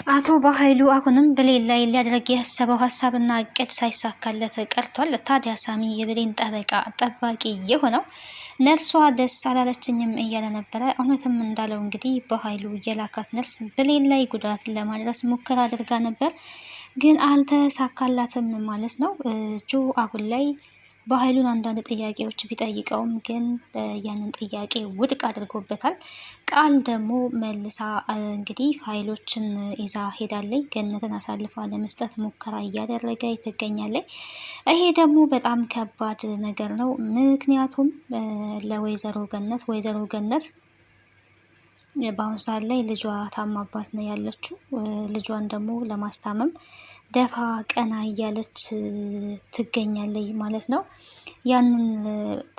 አቶ በኃይሉ አሁንም ብሌን ላይ ሊያደርግ ያሰበው ሀሳብና እቅድ ሳይሳካለት ቀርቷል። ታዲያ ሳሚ የብሌን ጠባቂ የሆነው ነርሷ ደስ አላለችኝም እያለ ነበረ። እውነትም እንዳለው እንግዲህ በኃይሉ የላካት ነርስ ብሌን ላይ ጉዳት ለማድረስ ሙከራ አድርጋ ነበር፣ ግን አልተሳካላትም ማለት ነው። ጆ አሁን ላይ በኃይሉን አንዳንድ ጥያቄዎች ቢጠይቀውም ግን ያንን ጥያቄ ውድቅ አድርጎበታል። ቃል ደግሞ መልሳ እንግዲህ ፋይሎችን ይዛ ሄዳለች። ገነትን አሳልፋ ለመስጠት ሙከራ እያደረገ ትገኛለች። ይሄ ደግሞ በጣም ከባድ ነገር ነው። ምክንያቱም ለወይዘሮ ገነት በአሁኑ ሰዓት ላይ ልጇ ታማባት ነው ያለችው። ልጇን ደግሞ ለማስታመም ደፋ ቀና እያለች ትገኛለች ማለት ነው። ያንን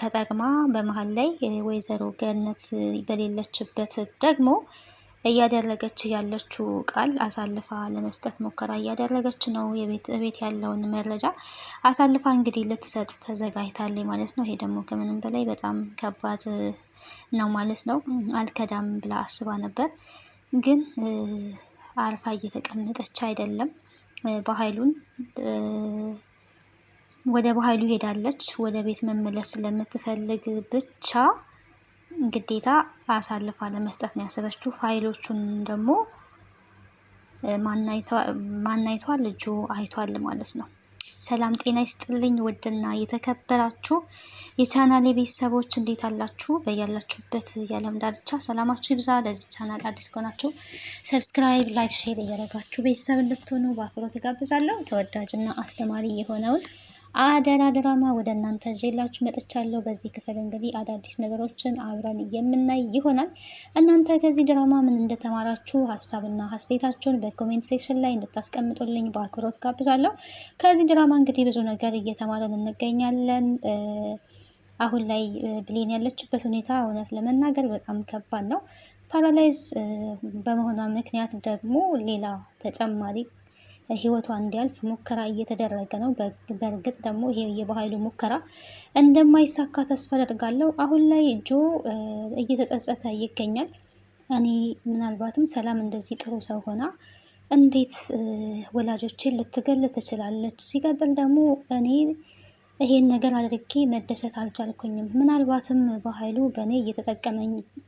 ተጠቅማ በመሀል ላይ ወይዘሮ ገነት በሌለችበት ደግሞ እያደረገች ያለችው ቃል አሳልፋ ለመስጠት ሙከራ እያደረገች ነው። ቤት ያለውን መረጃ አሳልፋ እንግዲህ ልትሰጥ ተዘጋጅታለች ማለት ነው። ይሄ ደግሞ ከምንም በላይ በጣም ከባድ ነው ማለት ነው። አልከዳም ብላ አስባ ነበር፣ ግን አርፋ እየተቀመጠች አይደለም። ወደ በኃይሉ ሄዳለች። ወደ ቤት መመለስ ስለምትፈልግ ብቻ ግዴታ አሳልፋ ለመስጠት ነው ያሰበችው። ፋይሎቹን ደግሞ ማናይቷል ልጁ አይቷል ማለት ነው። ሰላም ጤና ይስጥልኝ ውድና የተከበራችሁ የቻናሌ ቤተሰቦች እንዴት አላችሁ? በያላችሁበት የዓለም ዳርቻ ሰላማችሁ ይብዛ። ለዚህ ቻናል አዲስ ከሆናችሁ ሰብስክራይብ፣ ላይክ፣ ሼር እያደረጋችሁ ቤተሰብ እንድትሆኑ በአክብሮት እጋብዛለሁ። ተወዳጅና አስተማሪ የሆነውን አደራ ድራማ ወደ እናንተ ይዤላችሁ መጥቻለሁ። በዚህ ክፍል እንግዲህ አዳዲስ ነገሮችን አብረን የምናይ ይሆናል። እናንተ ከዚህ ድራማ ምን እንደተማራችሁ ሀሳብና አስተያየታችሁን በኮሜንት ሴክሽን ላይ እንድታስቀምጡልኝ በአክብሮት ጋብዛለሁ። ከዚህ ድራማ እንግዲህ ብዙ ነገር እየተማረን እንገኛለን። አሁን ላይ ብሌን ያለችበት ሁኔታ እውነት ለመናገር በጣም ከባድ ነው። ፓራላይዝ በመሆኗ ምክንያት ደግሞ ሌላ ተጨማሪ ህይወቷ እንዲያልፍ ሙከራ እየተደረገ ነው። በእርግጥ ደግሞ ይሄ የበኃይሉ ሙከራ እንደማይሳካ ተስፋ አደርጋለሁ። አሁን ላይ ጆ እየተጸጸተ ይገኛል። እኔ ምናልባትም ሰላም እንደዚህ ጥሩ ሰው ሆና እንዴት ወላጆችን ልትገል ትችላለች? ሲቀጥል ደግሞ እኔ ይሄን ነገር አድርጌ መደሰት አልቻልኩኝም። ምናልባትም በኃይሉ በእኔ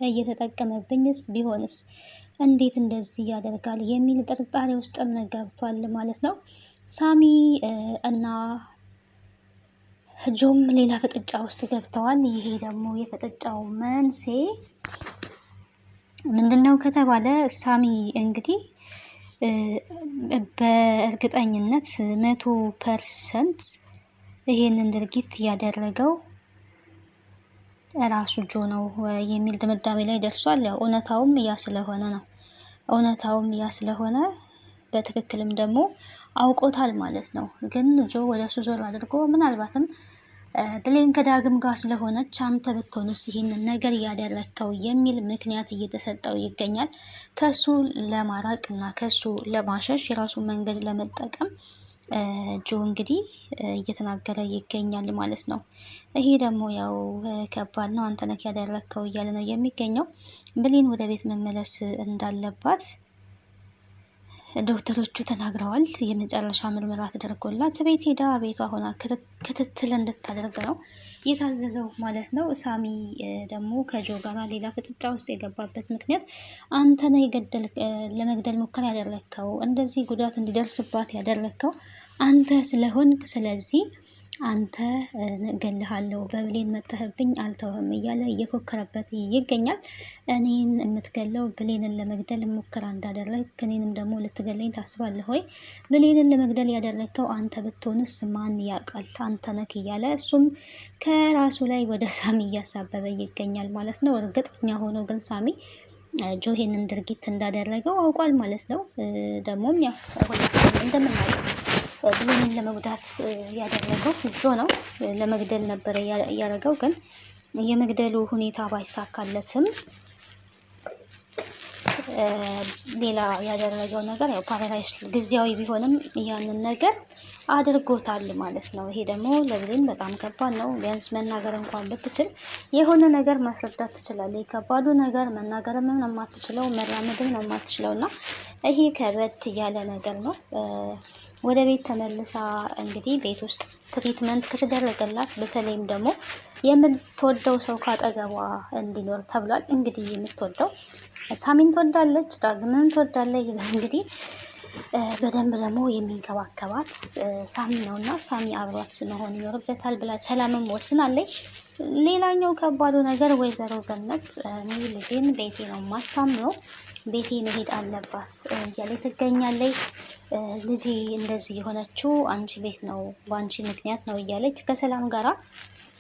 እየተጠቀመብኝስ ቢሆንስ እንዴት እንደዚህ ያደርጋል የሚል ጥርጣሬ ውስጥም ገብቷል ማለት ነው። ሳሚ እና ጆም ሌላ ፍጥጫ ውስጥ ገብተዋል። ይሄ ደግሞ የፍጥጫው መንስኤ ምንድነው ከተባለ ሳሚ እንግዲህ በእርግጠኝነት 100% ይሄንን ድርጊት ያደረገው ራሱ ጆ ነው የሚል ድምዳሜ ላይ ደርሷል። ያው እውነታውም ያ ስለሆነ በትክክልም ደግሞ አውቆታል ማለት ነው። ግን ጆ ወደ እሱ ዞር አድርጎ ምናልባትም ብሌን ከዳግም ጋር ስለሆነች አንተ ብትሆንስ ይህንን ነገር ያደረግከው የሚል ምክንያት እየተሰጠው ይገኛል። ከሱ ለማራቅ እና ከሱ ለማሸሽ የራሱን መንገድ ለመጠቀም ጆ እንግዲህ እየተናገረ ይገኛል ማለት ነው። ይሄ ደግሞ ያው ከባድ ነው፣ አንተ ነህ ያደረግከው እያለ ነው የሚገኘው። ብሌን ወደ ቤት መመለስ እንዳለባት ዶክተሮቹ ተናግረዋል። የመጨረሻ ምርመራ ተደርጎላት ቤት ሄዳ ቤቷ ሆና ክትትል እንድታደርግ ነው የታዘዘው ማለት ነው። ሳሚ ደግሞ ከጆ ጋር ሌላ ፍጥጫ ውስጥ የገባበት ምክንያት አንተ ነህ ለመግደል ሙከራ ያደረግከው፣ እንደዚህ ጉዳት እንዲደርስባት ያደረግከው አንተ ስለሆንክ፣ ስለዚህ አንተ እገልሃለሁ፣ በብሌን መጥተህብኝ አልተውህም እያለ እየፎከረበት ይገኛል። እኔን የምትገለው ብሌንን ለመግደል ሙከራ እንዳደረግ እኔንም ደግሞ ልትገለኝ ታስባለህ ወይ? ብሌንን ለመግደል ያደረግከው አንተ ብትሆንስ ማን ያውቃል? አንተ ነህ እያለ እሱም ከራሱ ላይ ወደ ሳሚ እያሳበበ ይገኛል ማለት ነው። እርግጠኛ ሆኖ ግን ሳሚ ጆ ይሄንን ድርጊት እንዳደረገው አውቋል ማለት ነው። ደግሞም ያው እንደምናየው ብሌንን ለመጉዳት ያደረገው ጆ ነው። ለመግደል ነበረ ያደረገው፣ ግን የመግደሉ ሁኔታ ባይሳካለትም ሌላ ያደረገው ነገር ያው ፓራላይዝ ጊዜያዊ ቢሆንም ያንን ነገር አድርጎታል ማለት ነው። ይሄ ደግሞ ለብሌን በጣም ከባድ ነው። ቢያንስ መናገር እንኳን ብትችል የሆነ ነገር ማስረዳት ትችላለች። ከባዱ ነገር መናገር ምን የማትችለው መራመድም ነው የማትችለው እና ይሄ ከበድ ያለ ነገር ነው። ወደ ቤት ተመልሳ እንግዲህ ቤት ውስጥ ትሪትመንት ከተደረገላት በተለይም ደግሞ የምትወደው ሰው ካጠገቧ እንዲኖር ተብሏል። እንግዲህ የምትወደው ሳሚን ትወዳለች፣ ዳግምን ትወዳለች። እንግዲህ በደንብ ደግሞ የሚንከባከባት ሳሚ ነው እና ሳሚ አብሯት መሆን ይኖርበታል ብላ ሰላምም ወስናለች። ሌላኛው ከባዱ ነገር ወይዘሮ ገነት እኔ ልጄን ቤቴ ነው ማስታምነው፣ ቤቴ መሄድ አለባት እያለች ትገኛለች። ልጄ እንደዚህ የሆነችው አንቺ ቤት ነው በአንቺ ምክንያት ነው እያለች ከሰላም ጋራ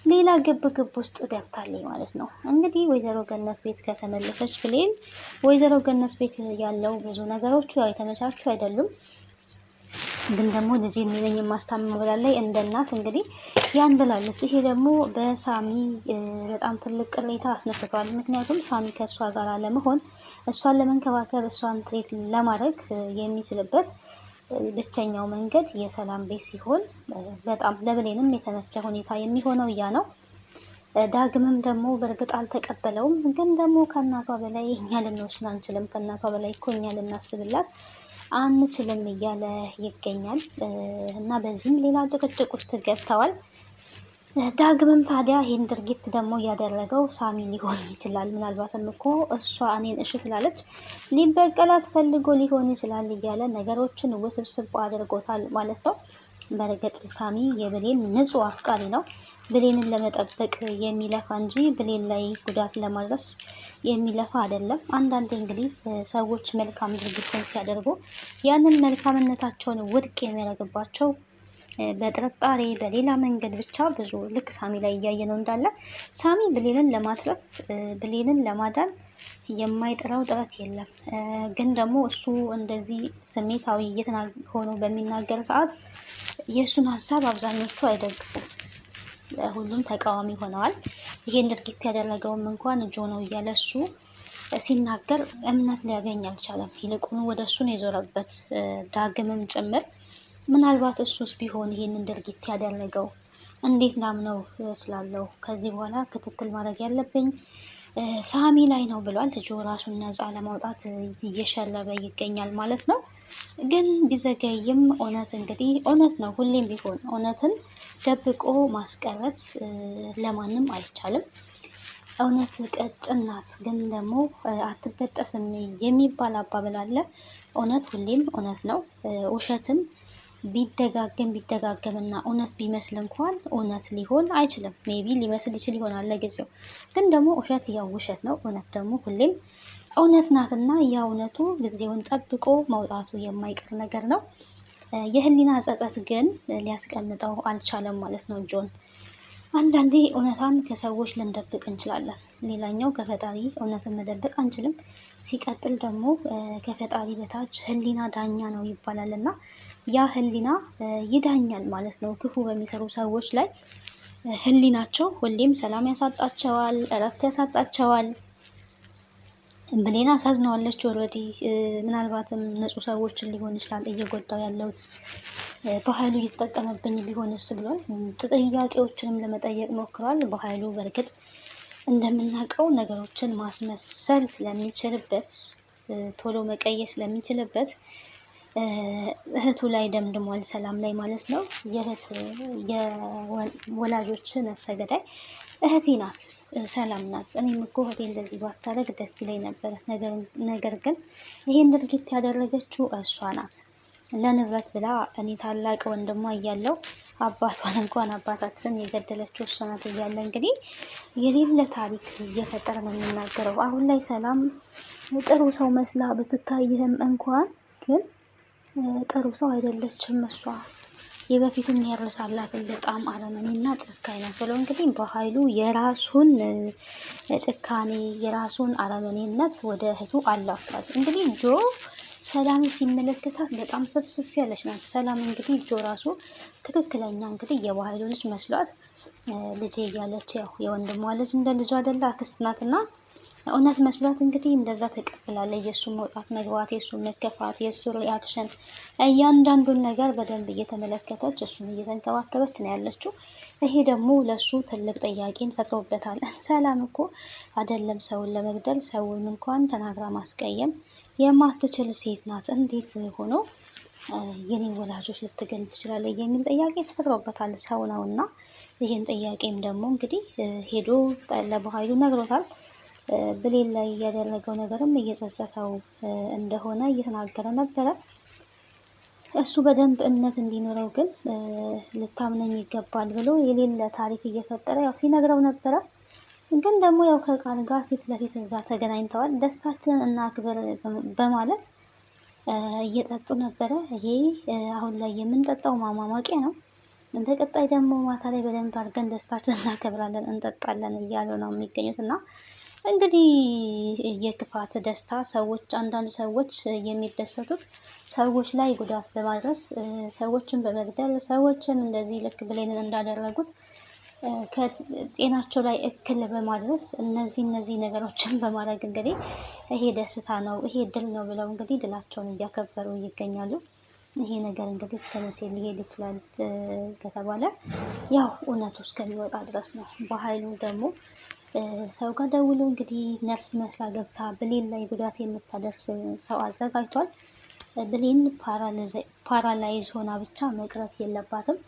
ሌላ ግብ ግብ ውስጥ ገብታለች ማለት ነው። እንግዲህ ወይዘሮ ገነት ቤት ከተመለሰች ብሌን ወይዘሮ ገነት ቤት ያለው ብዙ ነገሮቹ ያው የተመቻቹ አይደሉም። ግን ደግሞ ልጄ እኔ ነኝ የማስታምነው ብላለች። እንደ እናት እንግዲህ ያን ብላለች። ይሄ ደግሞ በሳሚ በጣም ትልቅ ቅሬታ አስነስቷል። ምክንያቱም ሳሚ ከእሷ ጋር ለመሆን እሷን ለመንከባከብ እሷን ትሬት ለማድረግ የሚችልበት ብቸኛው መንገድ የሰላም ቤት ሲሆን በጣም ለብሌንም የተመቸ ሁኔታ የሚሆነው ያ ነው። ዳግምም ደግሞ በእርግጥ አልተቀበለውም። ግን ደግሞ ከእናቷ በላይ እኛ ልንወስን አንችልም፣ ከእናቷ በላይ እኮ እኛ ልናስብላት አንችልም እያለ ይገኛል እና በዚህም ሌላ ጭቅጭቅ ውስጥ ገብተዋል። ዳግምም ታዲያ ይህን ድርጊት ደግሞ እያደረገው ሳሚ ሊሆን ይችላል። ምናልባትም እኮ እሷ እኔን እሺ ስላለች ሊበቀላት ፈልጎ ሊሆን ይችላል እያለ ነገሮችን ውስብስብ አድርጎታል ማለት ነው። በእርግጥ ሳሚ የብሌን ንጹሕ አፍቃሪ ነው። ብሌንን ለመጠበቅ የሚለፋ እንጂ ብሌን ላይ ጉዳት ለማድረስ የሚለፋ አይደለም። አንዳንዴ እንግዲህ ሰዎች መልካም ድርጊትን ሲያደርጉ ያንን መልካምነታቸውን ውድቅ የሚያደርግባቸው በጥርጣሬ በሌላ መንገድ ብቻ ብዙ ልክ ሳሚ ላይ እያየ ነው እንዳለ ሳሚ ብሌንን ለማትረፍ ብሌንን ለማዳን የማይጥረው ጥረት የለም። ግን ደግሞ እሱ እንደዚህ ስሜታዊ ሆኖ በሚናገር ሰዓት የእሱን ሀሳብ አብዛኞቹ አይደግፉም። ሁሉም ተቃዋሚ ሆነዋል። ይሄን ድርጊት ያደረገውም እንኳን እጆ ነው እያለ እሱ ሲናገር እምነት ሊያገኝ አልቻለም። ይልቁኑ ወደ እሱን የዞረበት ዳግምም ጭምር ምናልባት እሱስ ቢሆን ይሄንን ድርጊት ያደረገው እንዴት ላምነው እችላለሁ? ከዚህ በኋላ ክትትል ማድረግ ያለብኝ ሳሚ ላይ ነው ብሏል። ልጁ ራሱን ነፃ ለማውጣት እየሸለበ ይገኛል ማለት ነው። ግን ቢዘገይም እውነት እንግዲህ እውነት ነው። ሁሌም ቢሆን እውነትን ደብቆ ማስቀረት ለማንም አይቻልም። እውነት ቀጭን ናት፣ ግን ደግሞ አትበጠስም የሚባል አባባል አለ። እውነት ሁሌም እውነት ነው። ውሸትን ቢደጋገምና እውነት ቢመስል እንኳን እውነት ሊሆን አይችልም። ሜቢ ሊመስል ይችል ይሆናል ለጊዜው፣ ግን ደግሞ ውሸት ያው ውሸት ነው። እውነት ደግሞ ሁሌም እውነት ናትና ያ እውነቱ ጊዜውን ጠብቆ መውጣቱ የማይቀር ነገር ነው። የህሊና ጸጸት ግን ሊያስቀምጠው አልቻለም ማለት ነው ጆን። አንዳንዴ እውነታን ከሰዎች ልንደብቅ እንችላለን። ሌላኛው ከፈጣሪ እውነትን መደበቅ አንችልም። ሲቀጥል ደግሞ ከፈጣሪ በታች ህሊና ዳኛ ነው ይባላል እና ያ ህሊና ይዳኛል ማለት ነው። ክፉ በሚሰሩ ሰዎች ላይ ህሊናቸው ሁሌም ሰላም ያሳጣቸዋል፣ እረፍት ያሳጣቸዋል። ብሌን አሳዝነዋለች ኦልሬዲ። ምናልባትም ንጹህ ሰዎችን ሊሆን ይችላል እየጎዳው ያለውት በኃይሉ እየተጠቀመብኝ ቢሆንስ ብሏል። ጥያቄዎችንም ለመጠየቅ ሞክሯል። በኃይሉ በእርግጥ እንደምናውቀው ነገሮችን ማስመሰል ስለሚችልበት ቶሎ መቀየር ስለሚችልበት እህቱ ላይ ደምድሟል፣ ሰላም ላይ ማለት ነው። የወላጆች ነፍሰ ገዳይ እህቴ ናት፣ ሰላም ናት። እኔም እኮ እህቴ እንደዚህ ባታደርግ ደስ ይለኝ ነበረ። ነገር ግን ይሄን ድርጊት ያደረገችው እሷ ናት። ለንብረት ብላ እኔ ታላቅ ወንድሟ እያለው አባቷን እንኳን አባታችን የገደለችው እሷ ናት እያለ እንግዲህ የሌለ ታሪክ እየፈጠረ ነው የሚናገረው። አሁን ላይ ሰላም ጥሩ ሰው መስላ ብትታይህም እንኳን ግን ጥሩ ሰው አይደለችም። እሷ የበፊቱን ያርሳላትን በጣም አረመኔና ጨካኝ ናት ብለው እንግዲህ በኃይሉ የራሱን ጭካኔ የራሱን አረመኔነት ወደ እህቱ አላፏል። እንግዲህ ጆ ሰላም ሲመለከታት በጣም ስፍስፍ ያለች ናት። ሰላም እንግዲህ ጆ ራሱ ትክክለኛ እንግዲህ የበኃይሉ ልጅ መስሏት ልጄ እያለች ያው የወንድሟ ልጅ እንደ ልጇ አይደለ አክስት ናትና እውነት መስሏት እንግዲህ እንደዛ ተቀብላለች። የእሱ መውጣት መግባት፣ የእሱ መከፋት፣ የእሱ ሪያክሽን እያንዳንዱን ነገር በደንብ እየተመለከተች እሱን እየተንከባከበች ነው ያለችው። ይሄ ደግሞ ለሱ ትልቅ ጥያቄን ፈጥሮበታል። ሰላም እኮ አይደለም ሰውን ለመግደል ሰውን እንኳን ተናግራ ማስቀየም የማትችል ሴት ናት። እንዴት ሆኖ የኔ ወላጆች ልትገል ትችላለች የሚል ጥያቄ ተፈጥሮበታል። ሰው ነውና ይህን ጥያቄም ደግሞ እንግዲህ ሄዶ ለበኃይሉ ነግሮታል። ብሌን ላይ ያደረገው ነገርም እየጸጸተው እንደሆነ እየተናገረ ነበረ። እሱ በደንብ እምነት እንዲኖረው ግን ልታምነኝ ይገባል ብሎ የሌለ ታሪክ እየፈጠረ ያው ሲነግረው ነበረ። ግን ደግሞ ያው ከቃል ጋር ፊት ለፊት እዛ ተገናኝተዋል። ደስታችንን እናክብር በማለት እየጠጡ ነበረ። ይሄ አሁን ላይ የምንጠጣው ማሟሟቂያ ነው። በቀጣይ ደግሞ ማታ ላይ በደንብ አድርገን ደስታችንን እናከብራለን፣ እንጠጣለን እያሉ ነው የሚገኙት እና እንግዲህ የክፋት ደስታ ሰዎች አንዳንድ ሰዎች የሚደሰቱት ሰዎች ላይ ጉዳት በማድረስ ሰዎችን በመግደል ሰዎችን እንደዚህ ልክ ብሌንን እንዳደረጉት ከጤናቸው ላይ እክል በማድረስ እነዚህ ነገሮችን በማድረግ እንግዲህ ይሄ ደስታ ነው፣ ይሄ ድል ነው ብለው እንግዲህ ድላቸውን እያከበሩ ይገኛሉ። ይሄ ነገር እንግዲህ እስከ መቼ ሊሄድ ይችላል ከተባለ ያው እውነቱ እስከሚወጣ ድረስ ነው። በኃይሉ ደግሞ ሰው ጋር ደውሎ እንግዲህ ነርስ መስላ ገብታ ብሌን ላይ ጉዳት የምታደርስ ሰው አዘጋጅቷል። ብሌን ፓራላይዝ ሆና ብቻ መቅረት የለባትም፣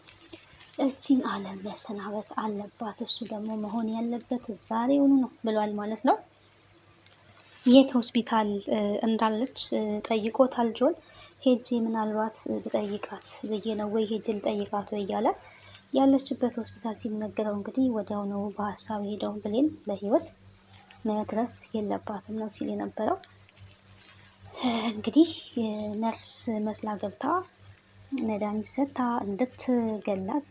እቺን ዓለም መሰናበት አለባት። እሱ ደግሞ መሆን ያለበት ዛሬውኑ ነው ብሏል ማለት ነው። የት ሆስፒታል እንዳለች ጠይቆታል ጆን። ሄጄ ምናልባት ብጠይቃት ብዬ ነው ወይ ሄጄ ልጠይቃት ወይ እያለ ያለችበት ሆስፒታል ሲነገረው እንግዲህ ወዲያው ነው በሀሳብ ሄደው ብሌን ለህይወት መትረፍ የለባትም ነው ሲል የነበረው። እንግዲህ ነርስ መስላ ገብታ መድኃኒት ሰጥታ እንድትገላት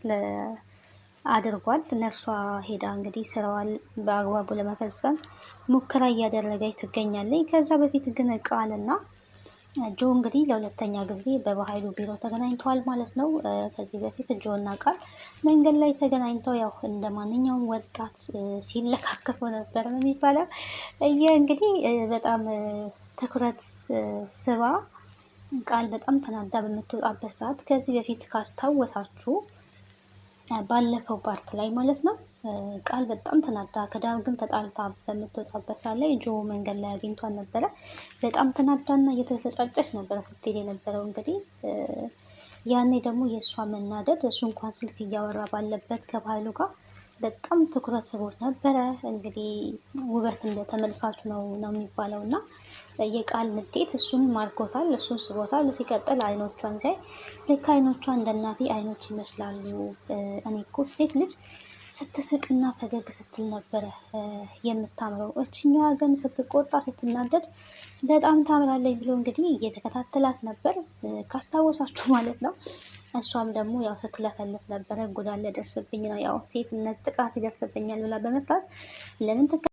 አድርጓል። ነርሷ ሄዳ እንግዲህ ስራዋን በአግባቡ ለመፈጸም ሙከራ እያደረገች ትገኛለች። ከዛ በፊት ግን ቃልና ጆ እንግዲህ ለሁለተኛ ጊዜ በበኃይሉ ቢሮ ተገናኝተዋል ማለት ነው። ከዚህ በፊት ጆ እና ቃል መንገድ ላይ ተገናኝተው ያው እንደ ማንኛውም ወጣት ሲለካከፉ ነበር ነው የሚባለው። እንግዲህ በጣም ትኩረት ስባ ቃል በጣም ተናዳ በምትወጣበት ሰዓት ከዚህ በፊት ካስታወሳችሁ ባለፈው ፓርት ላይ ማለት ነው ቃል በጣም ተናዳ ከዳግም ተጣልታ በምትወጣበት ሰዓት ላይ ጆ መንገድ ላይ አግኝቷን ነበረ። በጣም ተናዳና እየተሰጫጨች ነበረ ስትሄድ የነበረው። እንግዲህ ያኔ ደግሞ የእሷ መናደድ እሱ እንኳን ስልክ እያወራ ባለበት ከባህሉ ጋር በጣም ትኩረት ስቦት ነበረ። እንግዲህ ውበት እንደ ተመልካቹ ነው የሚባለው እና የቃል ንዴት እሱን ማርኮታል፣ እሱን ስቦታል። ሲቀጥል አይኖቿን ሲያይ ልክ አይኖቿ እንደ እናቴ አይኖች ይመስላሉ። እኔ እኮ ሴት ልጅ ስትስቅና ፈገግ ስትል ነበረ የምታምረው፣ እችኛዋ ግን ስትቆጣ ስትናደድ በጣም ታምራለች ብሎ እንግዲህ እየተከታተላት ነበር ካስታወሳችሁ ማለት ነው። እሷም ደግሞ ያው ስትለፈልፍ ነበረ። ጉዳለ ደርስብኝ ነው ያው ሴትነት ጥቃት ይደርስብኛል ብላ በመፍራት ለምን